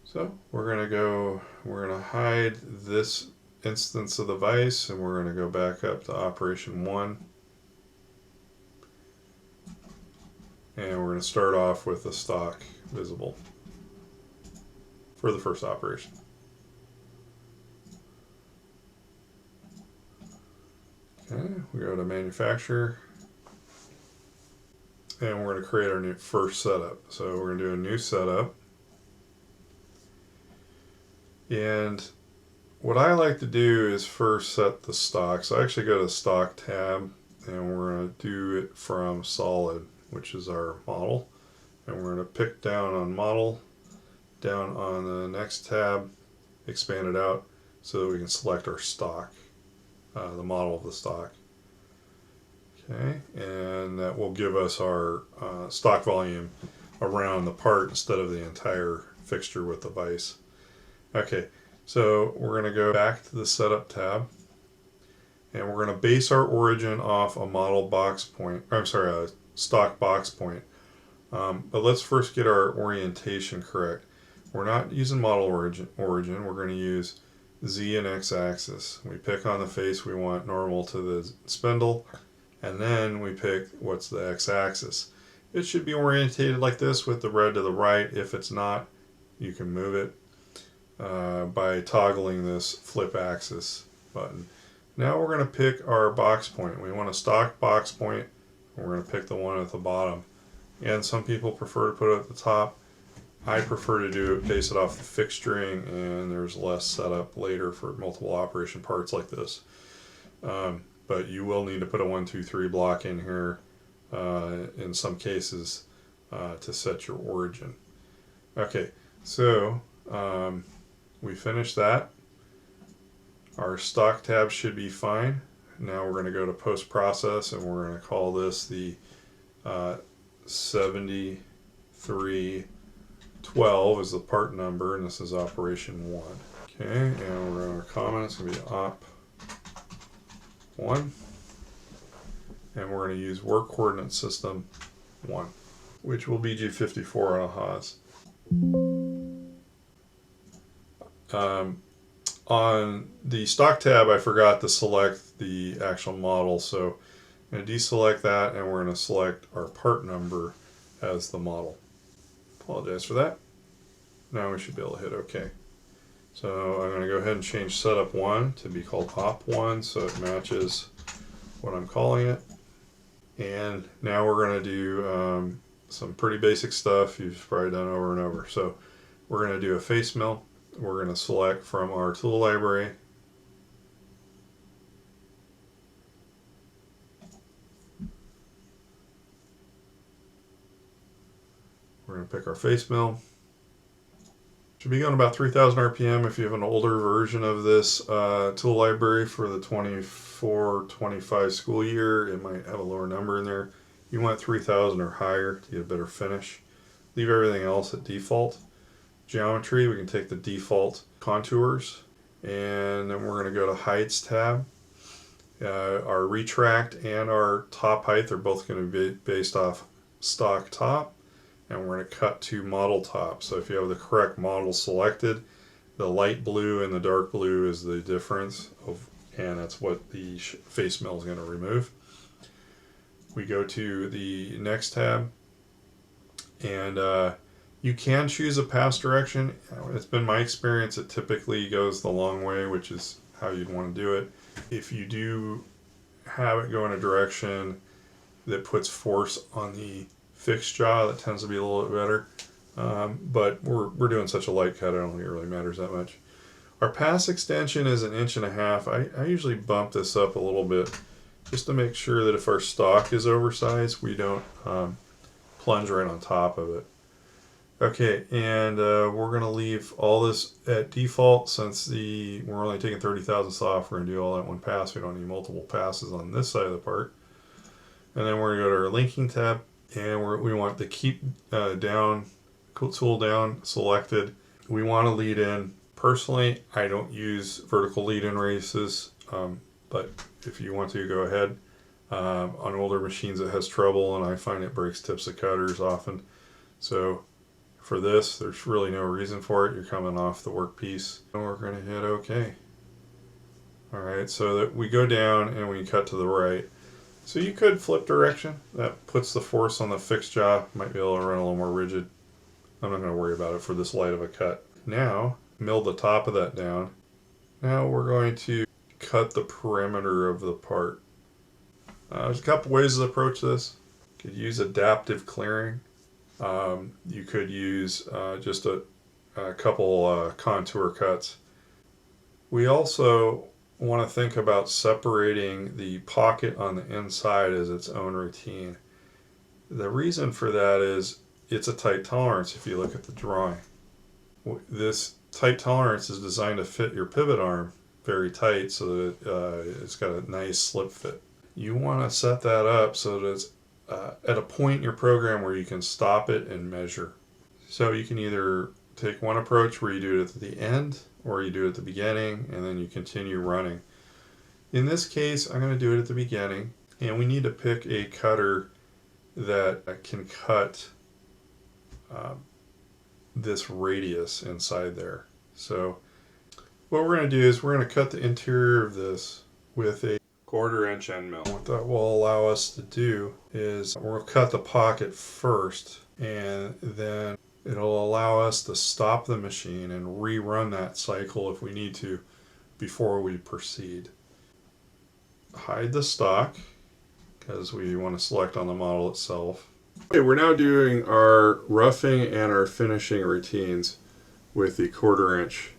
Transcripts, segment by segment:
So we're going to hide this instance of the vise, and we're going to go back up to operation 1. And we're going to start off with the stock visible for the first operation. Okay, we go to manufacturer, and we're going to create our new first setup. So we're going to do a new setup. And what I like to do is first set the stock. So I actually go to the stock tab, and we're going to do it from solid, which is our model. And we're going to pick down on model, down on the next tab, expand it out so that we can select our stock, the model of the stock. Okay, and that will give us our stock volume around the part instead of the entire fixture with the vise. Okay, so we're going to go back to the setup tab, and we're going to base our origin off a model box point. I'm sorry, a stock box point. But let's first get our orientation correct. We're not using model origin. We're going to use Z and X axis. We pick on the face we want normal to the spindle, and then we pick what's the X axis. It should be orientated like this with the red to the right. If it's not, you can move it by toggling this flip axis button. Now we're going to pick our box point. We want a stock box point. We're going to pick the one at the bottom. And some people prefer to put it at the top. I prefer to do it, base it off the fixturing, and there's less setup later for multiple operation parts like this. But you will need to put a 1, 2, 3 block in here in some cases to set your origin. Okay, so we finished that. Our stock tab should be fine. Now we're going to go to post process, and we're going to call this the 7312 is the part number, and this is operation 1. Okay, and we're going to comment, it's going to be op 1, and we're going to use work coordinate system 1, which will be G54 on a Haas. On the stock tab, I forgot to select the actual model, so I'm going to deselect that, and we're going to select our part number as the model. Apologize for that. Now we should be able to hit OK. So I'm going to go ahead and change setup 1 to be called op 1 so it matches what I'm calling it. And now we're going to do some pretty basic stuff you've probably done over and over. So we're going to do a face mill. We're going to select from our tool library. We're going to pick our face mill. Should be going about 3,000 RPM. If you have an older version of this tool library for the 24-25 school year, it might have a lower number in there. You want 3,000 or higher to get a better finish. Leave everything else at default. Geometry, we can take the default contours, and then we're going to go to heights tab. Our retract and our top height are both going to be based off stock top, and we're going to cut to model top. So if you have the correct model selected, the light blue and the dark blue is the difference of, and that's what the face mill is going to remove. We go to the next tab, and you can choose a pass direction. It's been my experience it typically goes the long way, which is how you'd want to do it. If you do have it go in a direction that puts force on the fixed jaw, that tends to be a little bit better. But we're doing such a light cut, I don't think it really matters that much. Our pass extension is 1.5 inches. I usually bump this up a little bit just to make sure that if our stock is oversized, we don't plunge right on top of it. Okay, and we're going to leave all this at default since we're only taking 30 thousandths off. We're going to do all that one pass. We don't need multiple passes on this side of the part. And then we're going to go to our linking tab, and we want the keep down, tool down selected. We want to lead in. Personally, I don't use vertical lead in races, but if you want to, go ahead. On older machines it has trouble, and I find it breaks tips of cutters often. So For this, there's really no reason for it. You're coming off the workpiece. And we're going to hit OK. Alright, so that we go down and we cut to the right. So you could flip direction. That puts the force on the fixed jaw. Might be able to run a little more rigid. I'm not going to worry about it for this light of a cut. Now, mill the top of that down. Now we're going to cut the perimeter of the part. There's a couple ways to approach this. You could use adaptive clearing. You could use just a couple contour cuts. We also want to think about separating the pocket on the inside as its own routine. The reason for that is it's a tight tolerance if you look at the drawing. This tight tolerance is designed to fit your pivot arm very tight so that it's got a nice slip fit. You want to set that up so that it's at a point in your program where you can stop it and measure. So you can either take one approach where you do it at the end, or you do it at the beginning and then you continue running. In this case, I'm going to do it at the beginning, and we need to pick a cutter that can cut this radius inside there. So what we're going to do is we're going to cut the interior of this with a 1/4 inch end mill. What that will allow us to do is we'll cut the pocket first, and then it'll allow us to stop the machine and rerun that cycle if we need to before we proceed. Hide the stock because we want to select on the model itself. Okay, we're now doing our roughing and our finishing routines with the 1/4 inch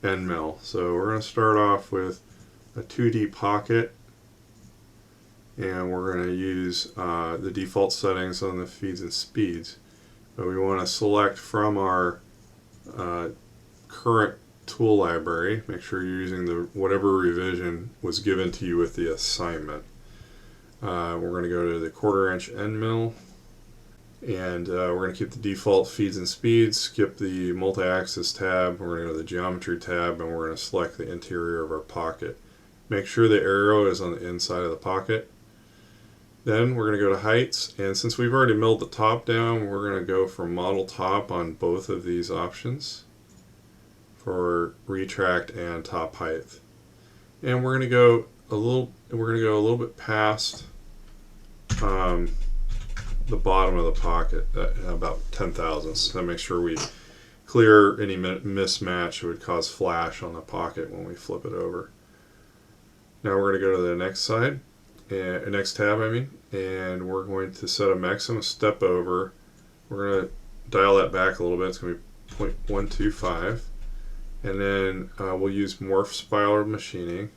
end mill. So we're going to start off with a 2D pocket, and we're going to use the default settings on the feeds and speeds. But we want to select from our current tool library. Make sure you're using the whatever revision was given to you with the assignment. We're going to go to the 1/4 inch end mill, and we're going to keep the default feeds and speeds, skip the multi-axis tab, we're going to go to the geometry tab, and we're going to select the interior of our pocket. Make sure the arrow is on the inside of the pocket. Then we're going to go to heights, and since we've already milled the top down, we're going to go for model top on both of these options for retract and top height. And we're going to go a little bit past the bottom of the pocket at about 10 thousandths. So make sure we clear any mismatch that would cause flash on the pocket when we flip it over. Now we're going to go to the next side. Next tab, and we're going to set a maximum step over. We're going to dial that back a little bit. It's going to be 0.125, and then we'll use morph spiral machining,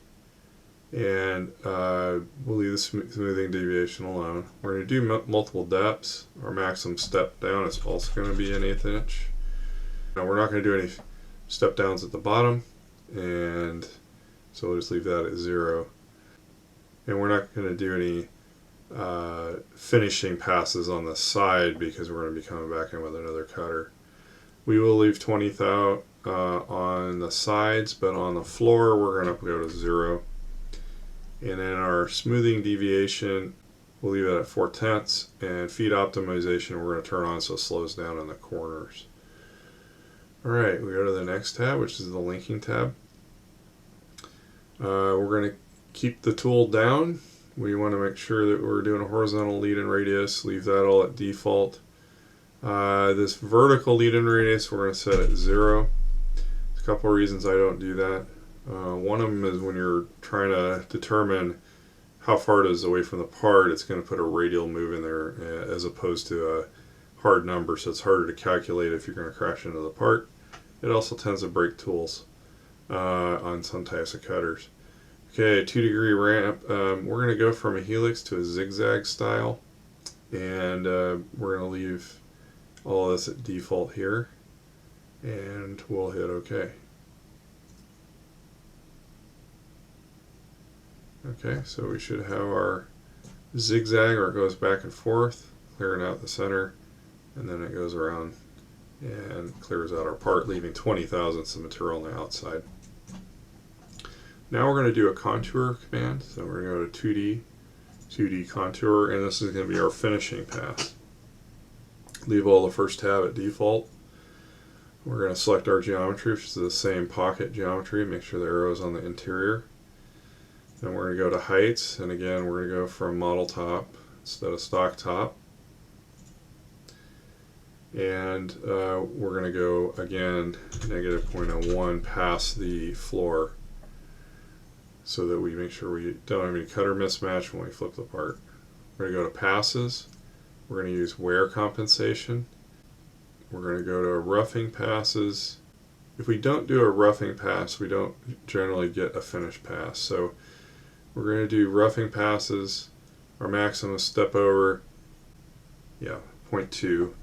and we'll leave the smoothing deviation alone. We're going to do multiple depths. Our maximum step down is also going to be an 1/8 inch. Now we're not going to do any step downs at the bottom, and so we'll just leave that at 0. And we're not going to do any finishing passes on the side because we're going to be coming back in with another cutter. We will leave 20 thou on the sides, but on the floor we're going to go to 0. And then our smoothing deviation, we'll leave it at 4/10, and feed optimization we're going to turn on so it slows down in the corners. Alright, we go to the next tab, which is the linking tab. We're going to keep the tool down. We want to make sure that we're doing a horizontal lead-in radius, leave that all at default. This vertical lead-in radius we're going to set at 0. There's a couple of reasons I don't do that. One of them is when you're trying to determine how far it is away from the part, it's going to put a radial move in there as opposed to a hard number, so it's harder to calculate if you're going to crash into the part. It also tends to break tools on some types of cutters. Okay, 2-degree ramp. We're going to go from a helix to a zigzag style, and we're going to leave all this at default here, and we'll hit OK. Okay, so we should have our zigzag where it goes back and forth, clearing out the center, and then it goes around and clears out our part, leaving 20 thousandths of material on the outside. Now we're going to do a contour command. So we're going to go to 2D contour, and this is going to be our finishing pass. Leave all the first tab at default, We're going to select our geometry, which is the same pocket geometry. Make sure the arrow is on the interior. Then we're going to go to heights, and again we're going to go from model top instead of stock top. And we're going to go again negative 0.01 past the floor, so that we make sure we don't have any cutter mismatch when we flip the part. We're going to go to passes. We're going to use wear compensation. We're going to go to roughing passes. If we don't do a roughing pass, we don't generally get a finish pass. So we're going to do roughing passes. Our maximum step over, 0.2.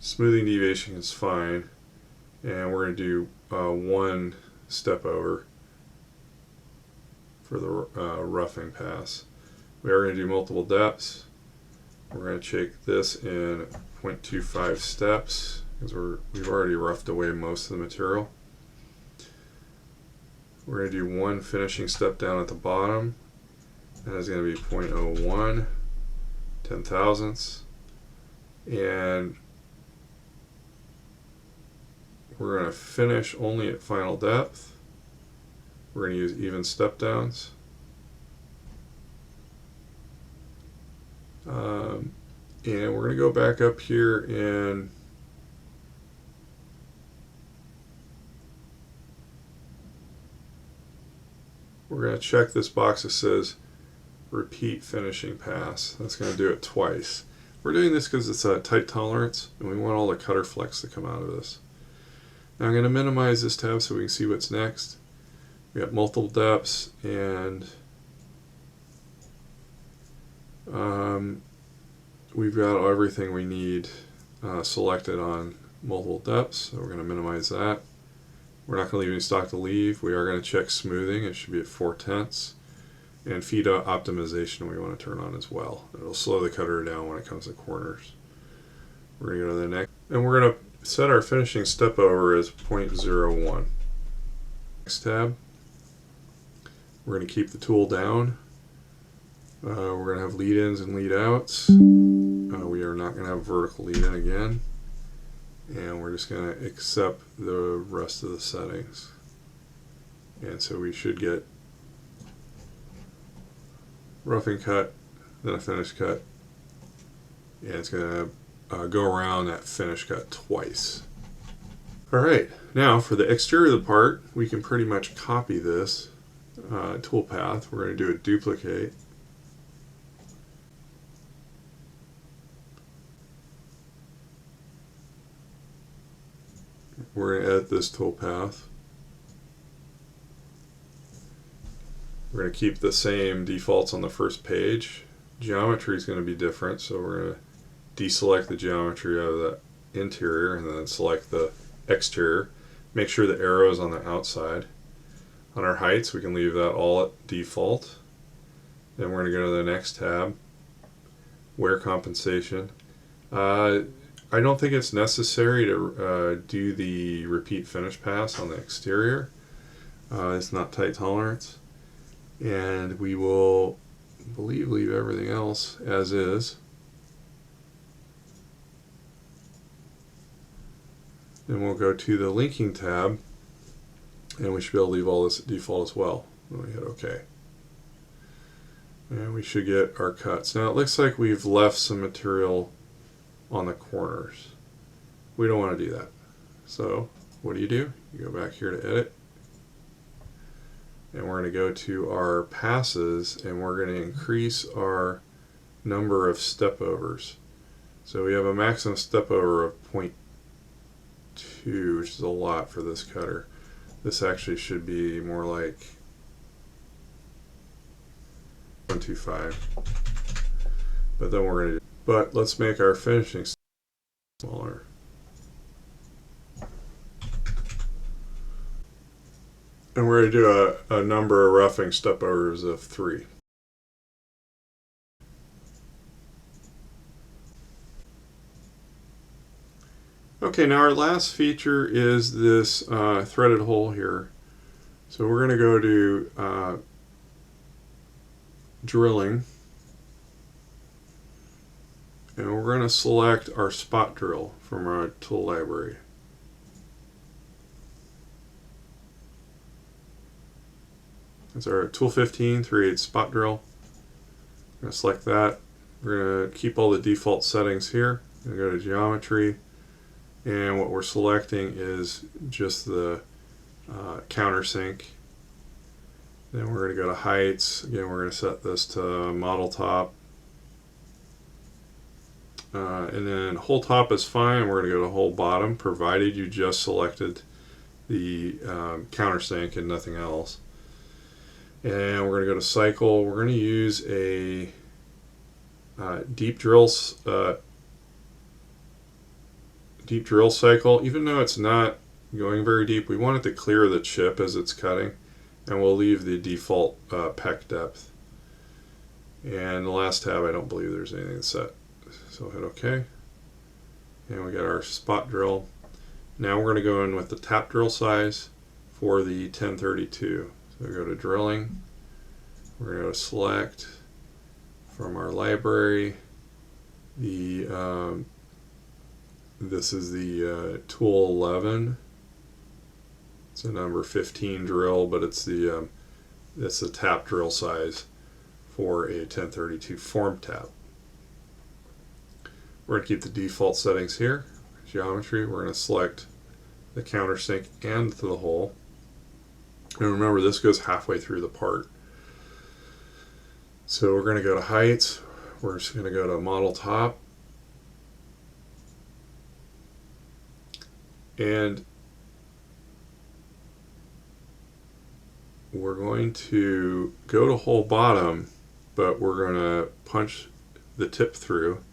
Smoothing deviation is fine. And we're going to do 1 step over for the roughing pass. We are going to do multiple depths. We're going to check this in 0.25 steps because we've already roughed away most of the material. We're going to do 1 finishing step down at the bottom, and that's going to be 0.01, 10 thousandths, and we're going to finish only at final depth. We're going to use even step downs. And we're going to go back up here and we're going to check this box that says repeat finishing pass. That's going to do it twice. We're doing this because it's a tight tolerance and we want all the cutter flex to come out of this. Now I'm going to minimize this tab so we can see what's next. We got multiple depths, and we've got everything we need selected on multiple depths, so we're going to minimize that. We're not going to leave any stock to leave. We are going to check smoothing. It should be at 4/10. And feed optimization we want to turn on as well. It'll slow the cutter down when it comes to corners. We're going to go to the next, and we're going to set our finishing step over as 0.01. Next tab. We're going to keep the tool down. We're going to have lead ins and lead outs. We are not going to have vertical lead in again. And we're just going to accept the rest of the settings. And so we should get roughing cut, then a finish cut. And it's going to go around that finish cut twice. Alright, now for the exterior of the part, we can pretty much copy this tool path. We're going to do a duplicate. We're going to edit this tool path. We're going to keep the same defaults on the first page. Geometry is going to be different, so we're going to deselect the geometry out of the interior and then select the exterior. Make sure the arrow is on the outside. On our heights, we can leave that all at default. Then we're going to go to the next tab, wear compensation. I don't think it's necessary to do the repeat finish pass on the exterior. It's not tight tolerance. And we will, I believe, leave everything else as is. Then we'll go to the linking tab, and we should be able to leave all this at default as well. When we hit OK. And we should get our cuts. Now it looks like we've left some material on the corners. We don't want to do that. So what do? You go back here to edit. And we're going to go to our passes, and we're going to increase our number of step overs. So we have a maximum step over of 0.2, which is a lot for this cutter. This actually should be more like 1.25. But then we're going to do, but let's make our finishing smaller. And we're going to do a number of roughing step overs of 3. Okay, now our last feature is this threaded hole here. So we're going to go to drilling, and we're going to select our spot drill from our tool library. It's our tool 15 3/8 spot drill. I'm going to select that. We're going to keep all the default settings here. I'm going to go to geometry, and what we're selecting is just the countersink. Then we're going to go to heights. Again, we're going to set this to model top. And then whole top is fine. We're going to go to whole bottom, provided you just selected the countersink and nothing else. And we're going to go to cycle. We're going to use a deep drill cycle. Even though it's not going very deep, we want it to clear the chip as it's cutting, and we'll leave the default peck depth. And the last tab, I don't believe there's anything set. So hit OK. And we got our spot drill. Now we're going to go in with the tap drill size for the 1032. So we go to drilling. We're going to go to select from our library. This is the tool 11. It's a number 15 drill, but it's the tap drill size for a 1032 form tap. We're going to keep the default settings here. Geometry, we're going to select the countersink and the hole. And remember, this goes halfway through the part. So we're going to go to heights. We're just going to go to model top. And we're going to go to whole bottom, but we're going to punch the tip through.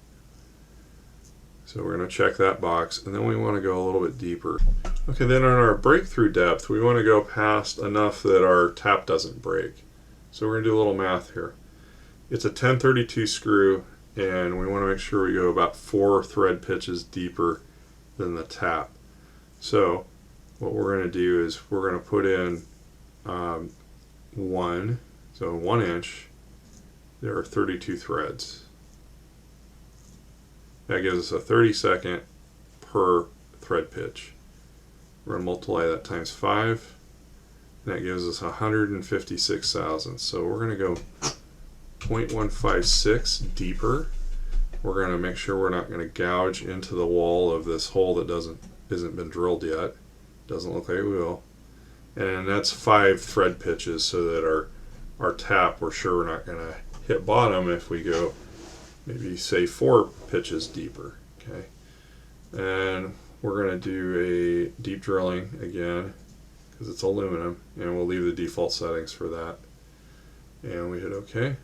So we're going to check that box, and then we want to go a little bit deeper. Okay, then on our breakthrough depth, we want to go past enough that our tap doesn't break. So we're going to do a little math here. It's a 1032 screw, and we want to make sure we go about 4 thread pitches deeper than the tap. So what we're going to do is we're going to put in 1 inch. There are 32 threads. That gives us a 32nd per thread pitch. We're going to multiply that times 5, and that gives us 156 thousandths. So we're going to go 0.156 deeper. We're going to make sure we're not going to gouge into the wall of this hole that isn't been drilled yet. Doesn't look like it will. And that's 5 thread pitches, so that our tap, we're sure we're not going to hit bottom if we go maybe say 4 pitches deeper. Okay, and we're going to do a deep drilling again because it's aluminum, and we'll leave the default settings for that. And we hit OK,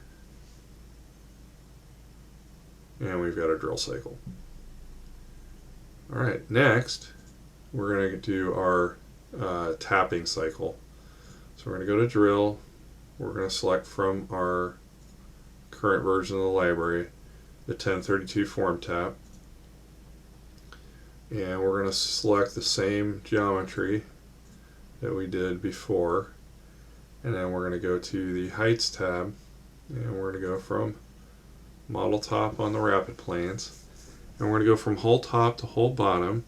and we've got our drill cycle. All right, next we're going to do our tapping cycle. So we're going to go to drill. We're going to select from our current version of the library the 1032 form tap, and we're going to select the same geometry that we did before, and then we're going to go to the heights tab, and we're going to go from model top on the rapid planes, and we're going to go from whole top to whole bottom.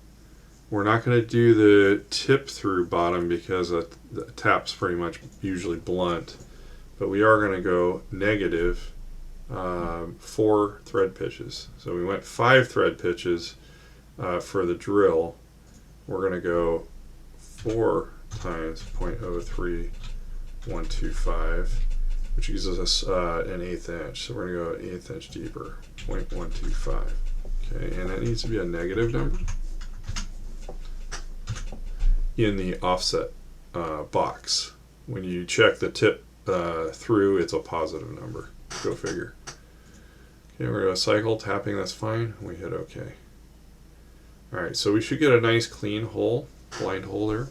We're not going to do the tip through bottom because the tap's pretty much usually blunt, but we are going to go negative 4 thread pitches. So we went 5 thread pitches for the drill. We're going to go 4 times 0.03125, which gives us an 1/8 inch. So we're going to go 1/8 inch deeper, 0.125. Okay, and that needs to be a negative number in the offset box. When you check the tip through, it's a positive number. Go figure. Okay, we're going to cycle, tapping, that's fine. We hit OK. Alright, so we should get a nice clean hole, blind hole there.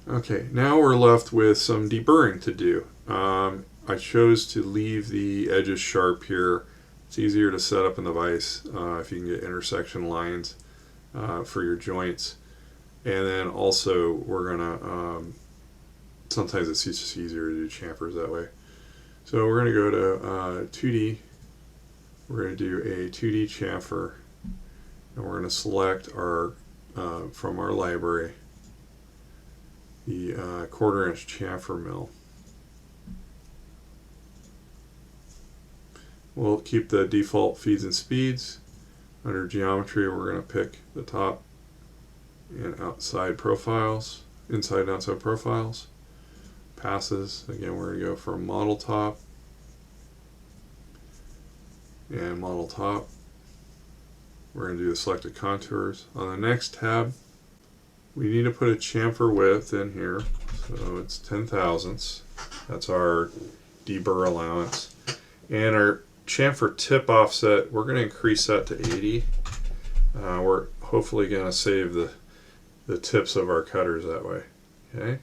Okay, now we're left with some deburring to do. I chose to leave the edges sharp here. It's easier to set up in the vise if you can get intersection lines for your joints. And then also we're going to, sometimes it's just easier to do chamfers that way. So we're going to go to 2D. We're going to do a 2D chamfer, and we're going to select our from our library the 1/4 inch chamfer mill. We'll keep the default feeds and speeds. Under geometry, we're going to pick the top and outside profiles, inside and outside profiles. Passes, again, we're going to go for model top and model top. We're going to do the selected contours. On the next tab, we need to put a chamfer width in here. So it's 10 thousandths. That's our deburr allowance. And our chamfer tip offset, we're going to increase that to 80. We're hopefully going to save the tips of our cutters that way. Okay,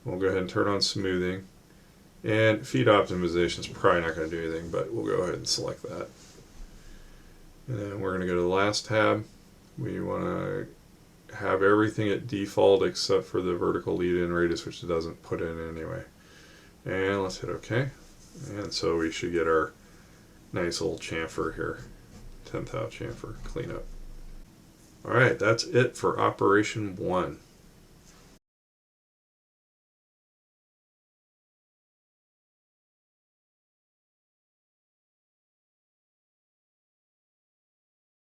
we'll go ahead and turn on smoothing. And feed optimization is probably not going to do anything, but we'll go ahead and select that. And then we're going to go to the last tab. We want to have everything at default except for the vertical lead-in radius, which it doesn't put in anyway. And let's hit OK. And so we should get our nice little chamfer here, 10th out chamfer cleanup. All right, that's it for operation 1.